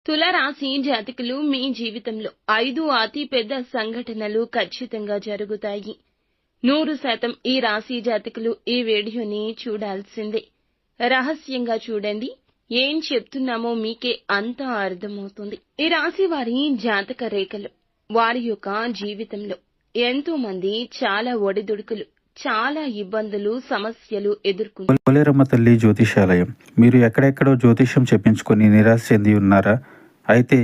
తులారాశి జాతకులు మీ జీవితంలో 5 అతి పెద్ద సంఘటనలు ఖచ్చితంగా జరుగుతాయి. 100% ఈ రాశి జాతకులు ఈ వీడియోని చూడాల్సిందే. రహస్యంగా చూడండి. ఏం చెప్తున్నామో మీకే అంతా అర్థమవుతుంది. ఈ రాశి వారి జాతక రేఖలు, వారి యొక్క జీవితంలో ఎంతో మంది చాలా ఒడిదుడుకులు, చాలా ఇబ్బందులు, సమస్యలు ఎదుర్కొంటారు. పోలేరమ్మ తల్లి జ్యోతిషాలయం. మీరు ఎక్కడెక్కడో జ్యోతిష్యం చెప్పించుకొని నిరాశ చెంది ఉన్నారా? అయితే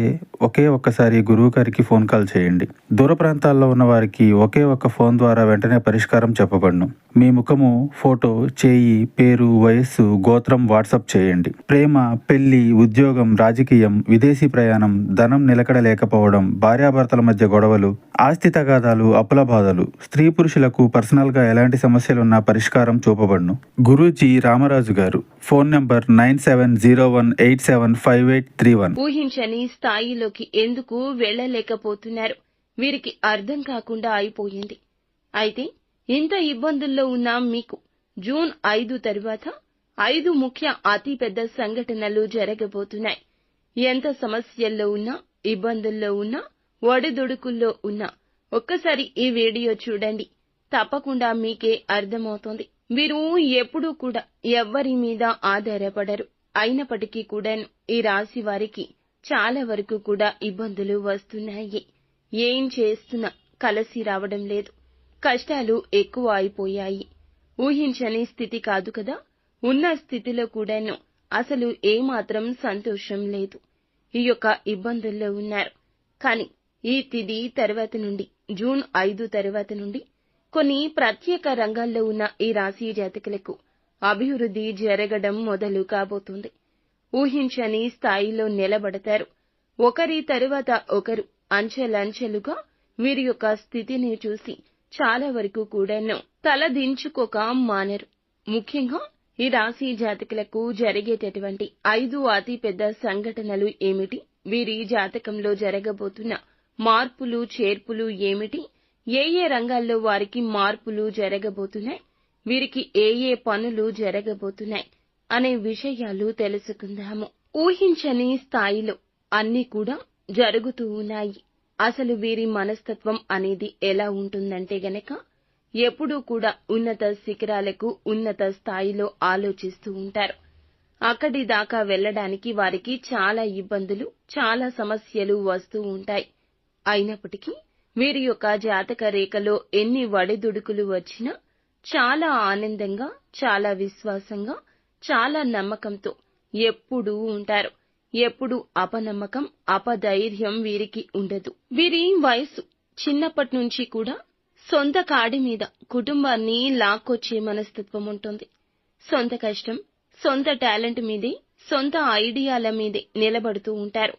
ఒక్కసారి గురువు గారికి ఫోన్ కాల్ చేయండి. దూర ప్రాంతాల్లో ఉన్న వారికి ఒకే ఒక్క ఫోన్ ద్వారా వెంటనే పరిష్కారం చెప్పబడును. మీ ముఖము, ఫోటో, చేయి, పేరు, వయస్సు, గోత్రం వాట్సాప్ చేయండి. ప్రేమ, పెళ్లి, ఉద్యోగం, రాజకీయం, విదేశీ ప్రయాణం, ధనం నిలకడ లేకపోవడం, భార్యాభర్తల మధ్య గొడవలు, ఆస్తి తగాదాలు, అప్పుల బాధలు, స్త్రీ పురుషులకు పర్సనల్ గా ఎలాంటి సమస్యలున్నా పరిష్కారం చూపబడును. గురూజీ రామరాజు గారు. Phone number 9701875831. ఊహించని స్థాయిలోకి ఎందుకు వెళ్ళలేకపోతున్నారు? వీరికి అర్థం కాకుండా అయిపోయింది. అయితే ఇంత ఇబ్బందుల్లో ఉన్న మీకు జూన్ 5 తరువాత 5 ముఖ్య అతి పెద్ద సంఘటనలు జరగబోతున్నాయి. ఎంత సమస్యల్లో ఉన్నా, ఇబ్బందుల్లో ఉన్నా, ఒడిదుడుకుల్లో ఉన్నా ఒక్కసారి ఈ వీడియో చూడండి. తప్పకుండా మీకే అర్థమవుతుంది. వీరు ఎప్పుడూ కూడా ఎవ్వరి మీద ఆధారపడరు. అయినప్పటికీ కూడా ఈ రాశి వారికి చాలా వరకు కూడా ఇబ్బందులు వస్తున్నాయి. ఏం చేస్తున్నా కలిసి రావడం లేదు. కష్టాలు ఎక్కువ అయిపోయాయి. ఊహించని స్థితి కాదు కదా. ఉన్న స్థితిలో కూడాను అసలు ఏమాత్రం సంతోషం లేదు. ఈ యొక్క ఇబ్బందుల్లో ఉన్నారు. కానీ ఈ తిథి తర్వాత నుండి, జూన్ 5 తర్వాత నుండి కొన్ని ప్రత్యేక రంగాల్లో ఉన్న ఈ రాశి జాతకులకు అభివృద్ధి జరగడం మొదలు కాబోతుంది. ఊహించని స్థాయిలో నిలబడతారు. ఒకరి తరువాత ఒకరు అంచెలంచెలుగా వీరి యొక్క స్థితిని చూసి చాలా వరకు కూడాను తలదించుకోక మానరు. ముఖ్యంగా ఈ రాశి జాతకులకు జరిగేటటువంటి 5 అతి పెద్ద సంఘటనలు ఏమిటి? వీరి జాతకంలో జరగబోతున్న మార్పులు, చేర్పులు ఏమిటి? ఏ రంగాల్లో వారికి మార్పులు జరగబోతున్నాయి? వీరికి ఏ పనులు జరగబోతున్నాయి అనే విషయాలు తెలుసుకుందాము. ఊహించని స్థాయిలో అన్నీ కూడా జరుగుతూ ఉన్నాయి. అసలు వీరి మనస్తత్వం అనేది ఎలా ఉంటుందంటే గనక ఎప్పుడూ కూడా ఉన్నత శిఖరాలకు, ఉన్నత స్థాయిలో ఆలోచిస్తూ ఉంటారు. అక్కడి దాకా వెళ్ళడానికి వారికి చాలా ఇబ్బందులు, చాలా సమస్యలు వస్తూ ఉంటాయి. అయినప్పటికీ వీరి యొక్క జాతక రేఖలో ఎన్ని ఒడిదుడుకులు వచ్చినా చాలా ఆనందంగా, చాలా విశ్వాసంగా, చాలా నమ్మకంతో ఎప్పుడూ ఉంటారు. ఎప్పుడు అపనమ్మకం, అపధైర్యం వీరికి ఉండదు. వీరి వయస్సు చిన్నప్పటి నుంచి కూడా సొంత కాడి మీద కుటుంబాన్ని లాక్కొచ్చే మనస్తత్వం ఉంటుంది. సొంత కష్టం, సొంత టాలెంట్ మీదే, సొంత ఐడియాల మీదే నిలబడుతూ ఉంటారు.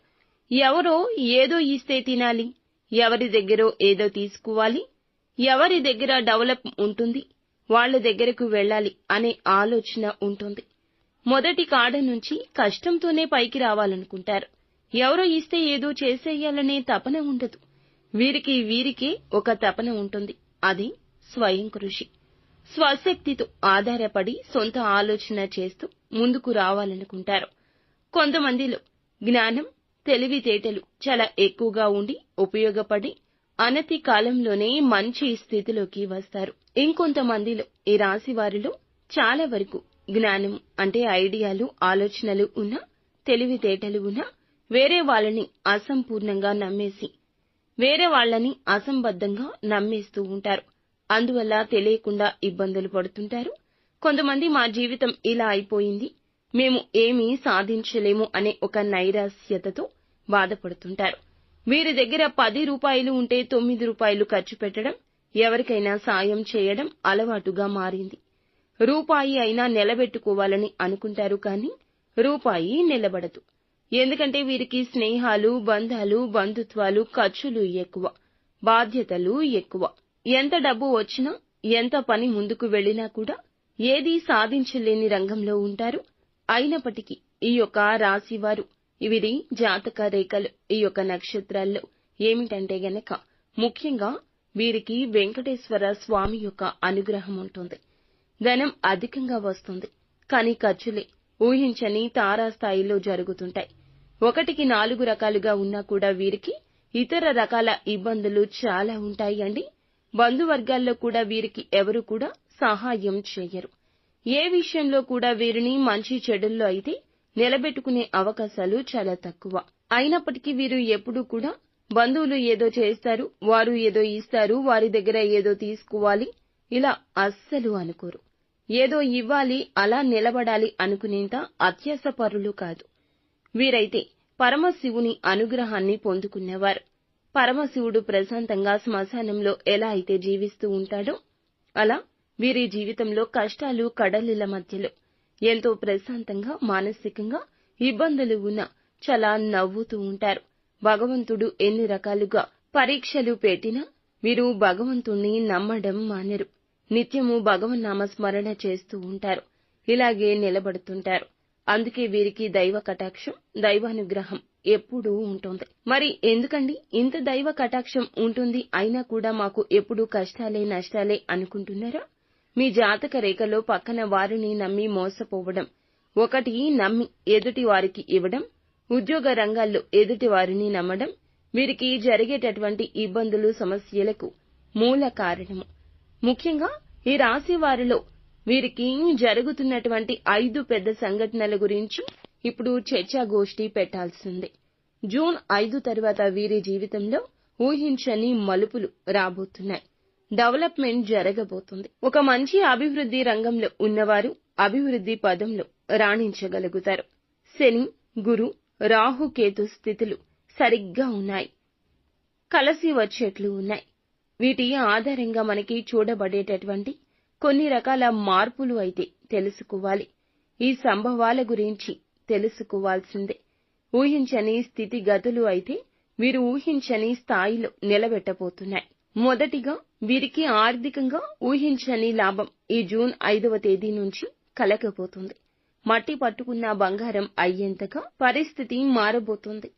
ఎవరో ఏదో ఇస్తే తినాలి, ఎవరి దగ్గరో ఏదో తీసుకోవాలి, ఎవరి దగ్గర డెవలప్ ఉంటుంది, వాళ్ల దగ్గరకు వెళ్ళాలి అనే ఆలోచన ఉంటుంది. మొదటి కాడ నుంచి కష్టంతోనే పైకి రావాలనుకుంటారు. ఎవరో ఇస్తే ఏదో చేసేయాలనే తపన ఉండదు. వీరికే ఒక తపన ఉంటుంది. అది స్వయం కృషి. స్వశక్తితో ఆధారపడి సొంత ఆలోచన చేస్తూ ముందుకు రావాలనుకుంటారు. కొంతమందిలో జ్ఞానం, తెలివితేటలు చాలా ఎక్కువగా ఉండి ఉపయోగపడి అనతి కాలంలోనే మంచి స్థితిలోకి వస్తారు. ఇంకొంతమందిలో ఈ రాశి వారిలో చాలా వరకు జ్ఞానం అంటే ఐడియాలు, ఆలోచనలు ఉన్నా, తెలివితేటలు ఉన్నా వేరే వాళ్ళని అసంపూర్ణంగా నమ్మేసి, వేరే వాళ్ళని అసంబద్ధంగా నమ్మేస్తూ ఉంటారు. అందువల్ల తెలియకుండా ఇబ్బందులు పడుతుంటారు. కొంతమంది మా జీవితం ఇలా అయిపోయింది, మేము ఏమీ సాధించలేము అనే ఒక నైరాశ్యతతో బాధపడుతుంటారు. వీరి దగ్గర 10 రూపాయలు ఉంటే 9 రూపాయలు ఖర్చు పెట్టడం, ఎవరికైనా సాయం చేయడం అలవాటుగా మారింది. రూపాయి అయినా నిలబెట్టుకోవాలని అనుకుంటారు, కానీ రూపాయి నిలబడదు. ఎందుకంటే వీరికి స్నేహాలు, బంధాలు, బంధుత్వాలు, ఖర్చులు ఎక్కువ, బాధ్యతలు ఎక్కువ. ఎంత డబ్బు వచ్చినా, ఎంత పని ముందుకు వెళ్ళినా కూడా ఏదీ సాధించలేని రంగంలో ఉంటారు. అయినప్పటికీ ఈ యొక్క రాశివారు, వీరి జాతక రేఖలు, ఈ యొక్క నక్షత్రాల్లో ఏమిటంటే గనక ముఖ్యంగా వీరికి వెంకటేశ్వర స్వామి యొక్క అనుగ్రహం ఉంటుంది. ధనం అధికంగా వస్తుంది, కానీ ఖర్చులే ఊహించని తారాస్థాయిలో జరుగుతుంటాయి. ఒకటికి 4 రకాలుగా ఉన్నా కూడా వీరికి ఇతర రకాల ఇబ్బందులు చాలా ఉంటాయి అండి. బంధువర్గాల్లో కూడా వీరికి ఎవరు కూడా సహాయం చేయరు. ఏ విషయంలో కూడా వీరిని మంచి చెడుల్లో అయితే నిలబెట్టుకునే అవకాశాలు చాలా తక్కువ. అయినప్పటికీ వీరు ఎప్పుడూ కూడా బంధువులు ఏదో చేస్తారు, వారు ఏదో ఇస్తారు, వారి దగ్గర ఏదో తీసుకోవాలి, ఇలా అస్సలు అనుకోరు. ఏదో ఇవ్వాలి, అలా నిలబడాలి అనుకునేంత అత్యాసపరులు కాదు. వీరైతే పరమశివుని అనుగ్రహాన్ని పొందుకునేవారు. పరమశివుడు ప్రశాంతంగా శ్మశానంలో ఎలా అయితే జీవిస్తూ ఉంటాడో అలా వీరి జీవితంలో కష్టాలు కడలిల మధ్యలో ఎంతో ప్రశాంతంగా, మానసికంగా ఇబ్బందులు ఉన్నా చాలా నవ్వుతూ ఉంటారు. భగవంతుడు ఎన్ని రకాలుగా పరీక్షలు పెట్టినా వీరు భగవంతుణ్ణి నమ్మడం మానరు. నిత్యము భగవన్నామ స్మరణ చేస్తూ ఉంటారు. ఇలాగే నిలబడుతుంటారు. అందుకే వీరికి దైవ కటాక్షం, దైవానుగ్రహం ఎప్పుడూ ఉంటుంది. మరి ఎందుకండి ఇంత దైవ కటాక్షం ఉంటుంది, అయినా కూడా మాకు ఎప్పుడూ కష్టాలే నష్టాలే అనుకుంటున్నారా? మీ జాతక రేఖలో పక్కన వారిని నమ్మి మోసపోవడం, ఒకటి నమ్మి ఎదుటి వారికి ఇవ్వడం, ఉద్యోగ రంగాల్లో ఎదుటి వారిని నమ్మడం వీరికి జరిగేటటువంటి ఇబ్బందులు, సమస్యలకు మూల కారణము. ముఖ్యంగా ఈ రాశి వారిలో వీరికి జరుగుతున్నటువంటి 5 పెద్ద సంఘటనల గురించి ఇప్పుడు చర్చాగోష్ఠి పెట్టాల్సిందే. జూన్ 5 తర్వాత వీరి జీవితంలో ఊహించని మలుపులు రాబోతున్నాయి. డెవలప్మెంట్ జరగబోతుంది. ఒక మంచి అభివృద్ధి రంగంలో ఉన్నవారు అభివృద్ధి పదంలో రాణించగలుగుతారు. శని, గురు, రాహుకేతు స్థితులు సరిగ్గా ఉన్నాయి. కలిసి వచ్చేట్లు ఉన్నాయి. వీటి ఆధారంగా మనకి చూడబడేటటువంటి కొన్ని రకాల మార్పులు అయితే తెలుసుకోవాలి. ఈ సంభవాల గురించి తెలుసుకోవాల్సిందే. ఊహించని స్థితిగతులు అయితే వీరు ఊహించని స్థాయిలో నిలబెట్టబోతున్నాయి. మొదటిగా వీరికి ఆర్థికంగా ఊహించని లాభం ఈ జూన్ 5వ తేదీ నుంచి కలగబోతుంది. మట్టి పట్టుకున్న బంగారం అయ్యేంతగా పరిస్థితి మారబోతుంది.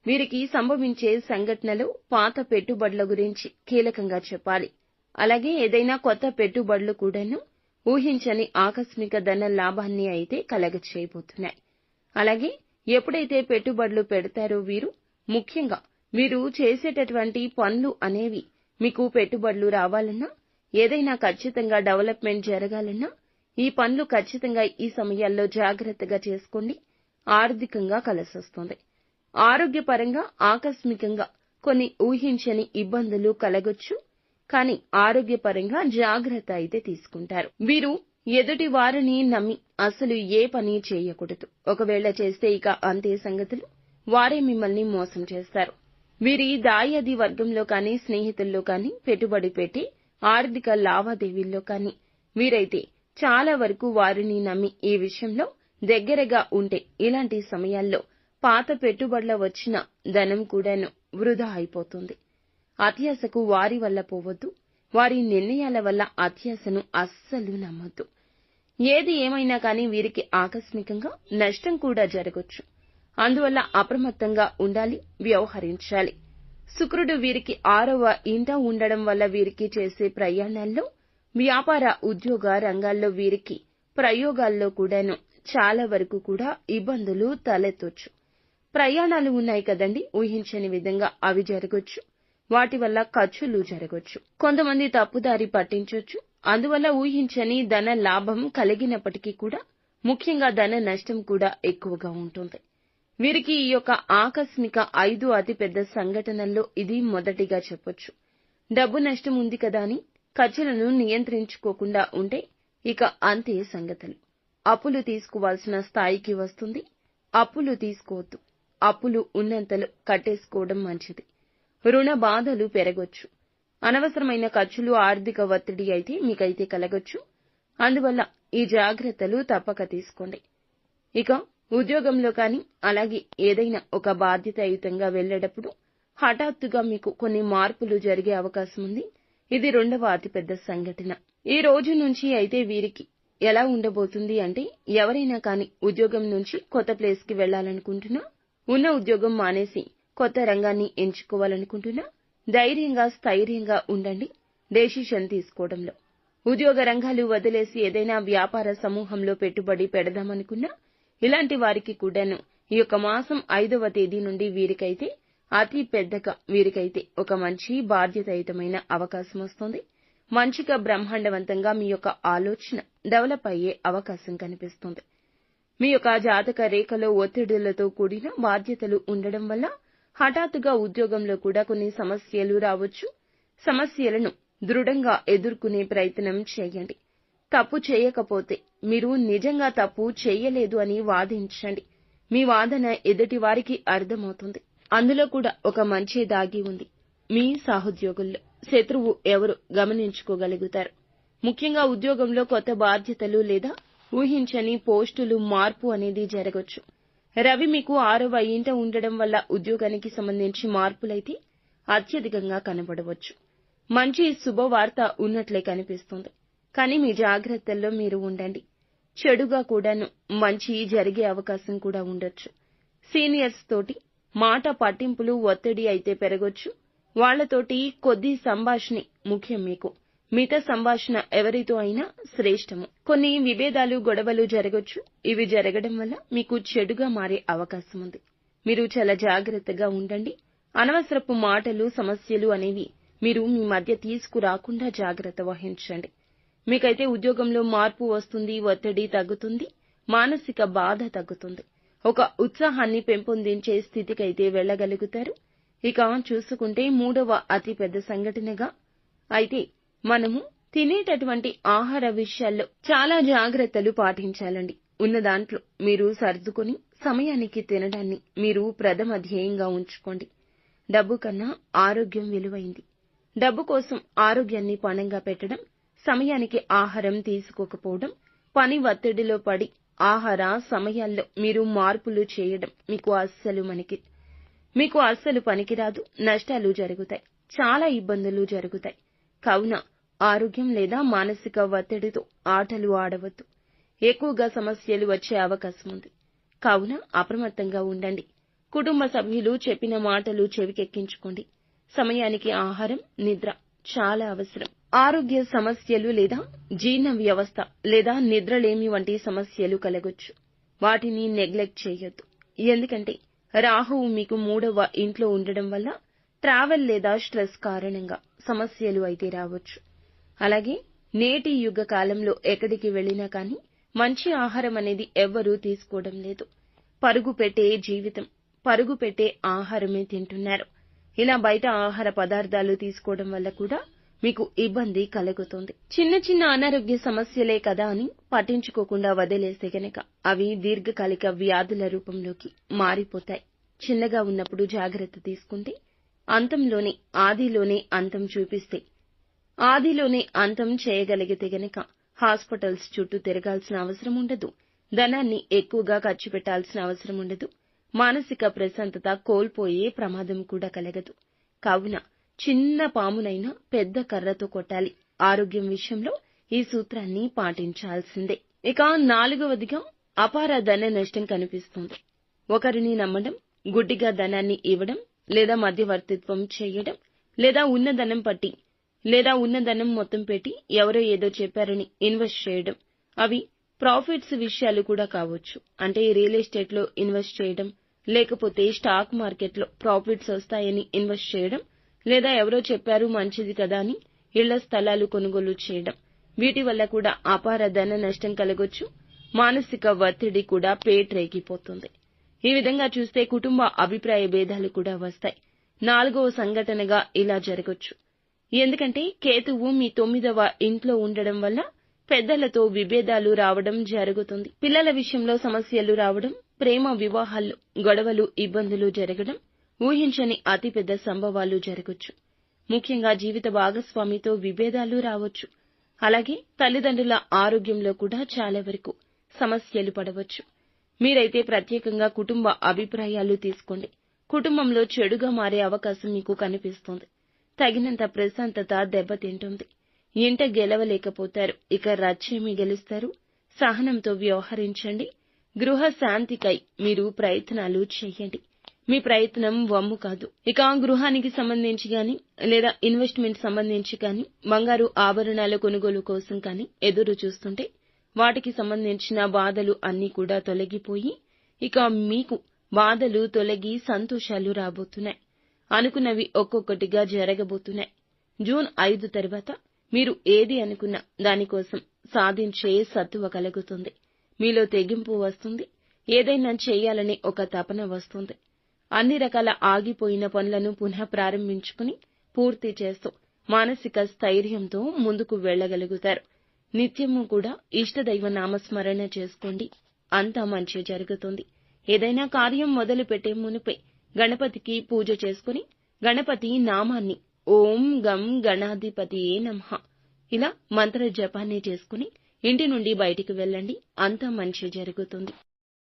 వీరికి సంభవించే సంఘటనలు పాత పెట్టుబడుల గురించి కీలకంగా చెప్పాలి. అలాగే ఏదైనా కొత్త పెట్టుబడులు కూడాను ఊహించని ఆకస్మిక ధన లాభాన్ని అయితే కలగచేయబోతున్నాయి. అలాగే ఎప్పుడైతే పెట్టుబడులు పెడతారో వీరు, ముఖ్యంగా వీరు చేసేటటువంటి పనులు అనేవి మీకు పెట్టుబడులు రావాలన్నా, ఏదైనా ఖచ్చితంగా డెవలప్మెంట్ జరగాలన్నా ఈ పనులు ఖచ్చితంగా ఈ సమయాల్లో జాగ్రత్తగా చేసుకోండి. ఆర్థికంగా కలిసొస్తుంది. ఆరోగ్యపరంగా ఆకస్మికంగా కొన్ని ఊహించని ఇబ్బందులు కలగొచ్చు. కానీ ఆరోగ్యపరంగా జాగ్రత్త అయితే తీసుకుంటారు. వీరు ఎదుటి వారిని నమ్మి అసలు ఏ పని చేయకూడదు. ఒకవేళ చేస్తే ఇక అంతే సంగతులు. వారే మిమ్మల్ని మోసం చేస్తారు. వీరి దాయాది వర్గంలో కానీ, స్నేహితుల్లో కానీ పెట్టుబడి పెట్టి ఆర్థిక లావాదేవీల్లో కానీ వీరైతే చాలా వరకు వారిని నమ్మి ఈ విషయంలో దగ్గరగా ఉంటే ఇలాంటి సమయాల్లో పాత పెట్టుబడుల వచ్చిన ధనం కూడాను వృధా అయిపోతుంది. అత్యాశకు వారి వల్ల పోవద్దు. వారి నిర్ణయాల వల్ల అత్యాశను అస్సలు నమ్మొద్దు. ఏది ఏమైనా కానీ వీరికి ఆకస్మికంగా నష్టం కూడా జరగొచ్చు. అందువల్ల అప్రమత్తంగా ఉండాలి, వ్యవహరించాలి. శుక్రుడు వీరికి 6వ ఇంట ఉండడం వల్ల వీరికి చేసే ప్రయాణాల్లో, వ్యాపార ఉద్యోగ రంగాల్లో వీరికి ప్రయోగాల్లో కూడాను చాలా వరకు కూడా ఇబ్బందులు తలెత్తొచ్చు. ప్రయాణాలు ఉన్నాయి కదండి, ఊహించని విధంగా అవి జరగొచ్చు. వాటి వల్ల ఖర్చులు జరగొచ్చు. కొంతమంది తప్పుదారి పట్టించొచ్చు. అందువల్ల ఊహించని ధన లాభం కలిగినప్పటికీ కూడా ముఖ్యంగా ధన నష్టం కూడా ఎక్కువగా ఉంటుంది. వీరికి ఈ యొక్క ఆకస్మిక 5 అతిపెద్ద సంఘటనల్లో ఇది మొదటిగా చెప్పొచ్చు. డబ్బు నష్టం ఉంది కదా అని ఖర్చులను నియంత్రించుకోకుండా ఉంటే ఇక అంతే సంగతులు. అప్పులు తీసుకోవాల్సిన స్థాయికి వస్తుంది. అప్పులు తీసుకోవద్దు. అప్పులు ఉన్నంతలో కట్టేసుకోవడం మంచిది. రుణ బాధలు పెరగొచ్చు. అనవసరమైన ఖర్చులు, ఆర్థిక ఒత్తిడి అయితే మీకైతే కలగొచ్చు. అందువల్ల ఈ జాగ్రత్తలు తప్పక తీసుకోండి. ఇక ఉద్యోగంలో కానీ, అలాగే ఏదైనా ఒక బాధ్యతాయుతంగా వెళ్లేటప్పుడు హఠాత్తుగా మీకు కొన్ని మార్పులు జరిగే అవకాశం ఉంది. ఇది 2వ అతిపెద్ద సంఘటన. ఈ రోజు నుంచి అయితే వీరికి ఎలా ఉండబోతుంది అంటే, ఎవరైనా కానీ ఉద్యోగం నుంచి కొత్త ప్లేస్ కి వెళ్లాలనుకుంటున్నా, ఉన్న ఉద్యోగం మానేసి కొత్త రంగాన్ని ఎంచుకోవాలనుకుంటున్నా ధైర్యంగా, స్థైర్యంగా ఉండండి డెసిషన్ తీసుకోవడంలో. ఉద్యోగ రంగాలు వదిలేసి ఏదైనా వ్యాపార సమూహంలో పెట్టుబడి పెడదామనుకున్నా ఇలాంటి వారికి కూడాను ఈ యొక్క మాసం 5వ తేదీ నుండి వీరికైతే అతి పెద్దగా వీరికైతే ఒక మంచి బాధ్యతాయుతమైన అవకాశం వస్తుంది. మంచిగా బ్రహ్మాండవంతంగా మీ యొక్క ఆలోచన డెవలప్ అయ్యే అవకాశం కనిపిస్తుంది. మీ యొక్క జాతక రేఖలో ఒత్తిడులతో కూడిన బాధ్యతలు ఉండడం వల్ల హఠాత్తుగా ఉద్యోగంలో కూడా కొన్ని సమస్యలు రావచ్చు. సమస్యలను దృఢంగా ఎదుర్కొనే ప్రయత్నం చేయండి. తప్పు చేయకపోతే మీరు నిజంగా తప్పు చేయలేదు అని వాదించండి. మీ వాదన ఎదుటి వారికి అర్థమవుతుంది. అందులో కూడా ఒక మంచి దాగి ఉంది. మీ సహోద్యోగుల్లో శత్రువు ఎవరు గమనించుకోగలుగుతారు. ముఖ్యంగా ఉద్యోగంలో కొత్త బాధ్యతలు లేదా ఊహించని పోస్టులు మార్పు అనేది జరగొచ్చు. రవి మీకు 6వ ఇంట ఉండడం వల్ల ఉద్యోగానికి సంబంధించి మార్పులైతే అత్యధికంగా కనబడవచ్చు. మంచి శుభవార్త ఉన్నట్లే కనిపిస్తుంది. కానీ మీ జాగ్రత్తల్లో మీరు ఉండండి. చెడుగా కూడాను మంచి జరిగే అవకాశం కూడా ఉండొచ్చు. సీనియర్స్ తోటి మాట పట్టింపులు ఒత్తిడి అయితే పెరగొచ్చు. వాళ్లతోటి కొద్ది సంభాషణ ముఖ్యం. మీకు మిత సంభాషణ ఎవరితో అయినా శ్రేష్టము. కొన్ని విభేదాలు గొడవలు జరగొచ్చు. ఇవి జరగడం వల్ల మీకు చెడుగా మారే అవకాశం ఉంది. మీరు చాలా జాగ్రత్తగా ఉండండి. అనవసరపు మాటలు సమస్యలు అనేవి మీరు మీ మధ్య తీసుకురాకుండా జాగ్రత్త వహించండి. మీకైతే ఉద్యోగంలో మార్పు వస్తుంది. ఒత్తిడి తగ్గుతుంది. మానసిక బాధ తగ్గుతుంది. ఒక ఉత్సాహాన్ని పెంపొందించే స్థితికైతే వెళ్లగలుగుతారు. ఇక చూసుకుంటే 3వ అతి పెద్ద సంఘటనగా అయితే మనము తినేటటువంటి ఆహార విషయాల్లో చాలా జాగ్రత్తలు పాటించాలండి. ఉన్న దాంట్లో మీరు సర్దుకొని సమయానికి తినడాన్ని మీరు ప్రథమ ధ్యేయంగా ఉంచుకోండి. డబ్బు కన్నా ఆరోగ్యం విలువైంది. డబ్బు కోసం ఆరోగ్యాన్ని పణంగా పెట్టడం, సమయానికి ఆహారం తీసుకోకపోవడం, పని ఒత్తిడిలో పడి ఆహార సమయాల్లో మీరు మార్పులు చేయడం మీకు అస్సలు పనికిరాదు. నష్టాలు జరుగుతాయి. చాలా ఇబ్బందులు జరుగుతాయి. కావున ఆరోగ్యం లేదా మానసిక ఒత్తిడితో ఆటలు ఆడవద్దు. ఎక్కువగా సమస్యలు వచ్చే అవకాశం ఉంది. కావున అప్రమత్తంగా ఉండండి. కుటుంబ సభ్యులు చెప్పిన మాటలు చెవికెక్కించుకోండి. సమయానికి ఆహారం, నిద్ర చాలా అవసరం. ఆరోగ్య సమస్యలు లేదా జీర్ణ వ్యవస్థ లేదా నిద్రలేమి వంటి సమస్యలు కలగొచ్చు. వాటిని నెగ్లెక్ట్ చేయొద్దు. ఎందుకంటే రాహువు మీకు 3వ ఇంట్లో ఉండడం వల్ల ట్రావెల్ లేదా స్ట్రెస్ కారణంగా సమస్యలు అయితే రావచ్చు. అలాగే నేటి యుగ కాలంలో ఎక్కడికి వెళ్లినా కానీ మంచి ఆహారం అనేది ఎవ్వరూ తీసుకోవడం లేదు. పరుగు పెట్టే జీవితం, పరుగు పెట్టే ఆహారమే తింటున్నారు. ఇలా బయట ఆహార పదార్థాలు తీసుకోవడం వల్ల కూడా మీకు ఇబ్బంది కలుగుతుంది. చిన్న చిన్న అనారోగ్య సమస్యలే కదా అని పట్టించుకోకుండా వదిలేస్తే గనక అవి దీర్ఘకాలిక వ్యాధుల రూపంలోకి మారిపోతాయి. చిన్నగా ఉన్నప్పుడు జాగ్రత్త తీసుకుంటే ఆదిలోనే అంతం చూపిస్తే ఆదిలోనే అంతం చేయగలిగితే గనక హాస్పిటల్స్ చుట్టూ తిరగాల్సిన అవసరం ఉండదు. ధనాన్ని ఎక్కువగా ఖర్చు పెట్టాల్సిన అవసరం ఉండదు. మానసిక ప్రశాంతత కోల్పోయే ప్రమాదం కూడా కలగదు. కావున చిన్న పామునైనా పెద్ద కర్రతో కొట్టాలి. ఆరోగ్యం విషయంలో ఈ సూత్రాన్ని పాటించాల్సిందే. ఇక 4వదిగా అపార ధన నష్టం కనిపిస్తుంది. ఒకరిని నమ్మడం, గుడ్డిగా ధనాన్ని ఇవ్వడం లేదా మధ్యవర్తిత్వం చేయడం లేదా ఉన్న ధనం మొత్తం పెట్టి ఎవరో ఏదో చెప్పారని ఇన్వెస్ట్ చేయడం. అవి ప్రాఫిట్స్ విషయాలు కూడా కావచ్చు. అంటే రియల్ ఎస్టేట్ లో ఇన్వెస్ట్ చేయడం, లేకపోతే స్టాక్ మార్కెట్ లో ప్రాఫిట్స్ వస్తాయని ఇన్వెస్ట్ చేయడం, లేదా ఎవరో చెప్పారు మంచిది కదా అని ఇళ్ల స్థలాలు కొనుగోలు చేయడం. వీటి వల్ల కూడా అపార ధన నష్టం కలగొచ్చు. మానసిక ఒత్తిడి కూడా పేట్రేగిపోతుంది. ఈ విధంగా చూస్తే కుటుంబ అభిప్రాయ భేదాలు కూడా వస్తాయి. 4వ సంఘటనగా ఇలా జరగొచ్చు. ఎందుకంటే కేతువు మీ 9వ ఇంట్లో ఉండడం వల్ల పెద్దలతో విభేదాలు రావడం జరుగుతుంది. పిల్లల విషయంలో సమస్యలు రావడం, ప్రేమ వివాహాల్లో గొడవలు ఇబ్బందులు జరగడం, ఊహించని అతిపెద్ద సంభవాలు జరగొచ్చు. ముఖ్యంగా జీవిత భాగస్వామితో విభేదాలు రావచ్చు. అలాగే తల్లిదండ్రుల ఆరోగ్యంలో కూడా చాలా వరకు సమస్యలు పడవచ్చు. మీరైతే ప్రత్యేకంగా కుటుంబ అభిప్రాయాలు తీసుకోండి. కుటుంబంలో చెడుగా మారే అవకాశం మీకు కనిపిస్తుంది. తగినంత ప్రశాంతత దెబ్బతింటుంది. ఇంట గెలవలేకపోతారు. ఇక రచ్చేమి గెలుస్తారు? సహనంతో వ్యవహరించండి. గృహ శాంతికై మీరు ప్రయత్నాలు చేయండి. మీ ప్రయత్నం వమ్ము కాదు. ఇక గృహానికి సంబంధించి గాని లేదా ఇన్వెస్ట్మెంట్ సంబంధించి కానీ బంగారు ఆభరణాల కొనుగోలు కోసం కానీ ఎదురు చూస్తుంటే వాటికి సంబంధించిన బాధలు అన్నీ కూడా తొలగిపోయి ఇక మీకు బాధలు తొలగి సంతోషాలు రాబోతున్నాయి. అనుకున్నవి ఒక్కొక్కటిగా జరగబోతున్నాయి. జూన్ 5 తర్వాత మీరు ఏది అనుకున్నా దానికోసం సాధించే సత్తువ కలుగుతుంది. మీలో తెగింపు వస్తుంది. ఏదైనా చేయాలనే ఒక తపన వస్తుంది. అన్ని రకాల ఆగిపోయిన పనులను పునః ప్రారంభించుకుని పూర్తి చేస్తూ మానసిక స్థైర్యంతో ముందుకు వెళ్ళగలుగుతారు. నిత్యము కూడా ఇష్టదైవ నామస్మరణ చేసుకోండి. అంతా మంచి జరుగుతుంది. ఏదైనా కార్యం మొదలు పెట్టే మునిపే గణపతికి పూజ చేసుకుని గణపతి నామాన్ని ఓం గం గణాధిపతియే నమః ఇలా మంత్ర జపాన్ని చేసుకుని ఇంటి నుండి బయటికి వెళ్ళండి. అంతా మంచి జరుగుతుంది.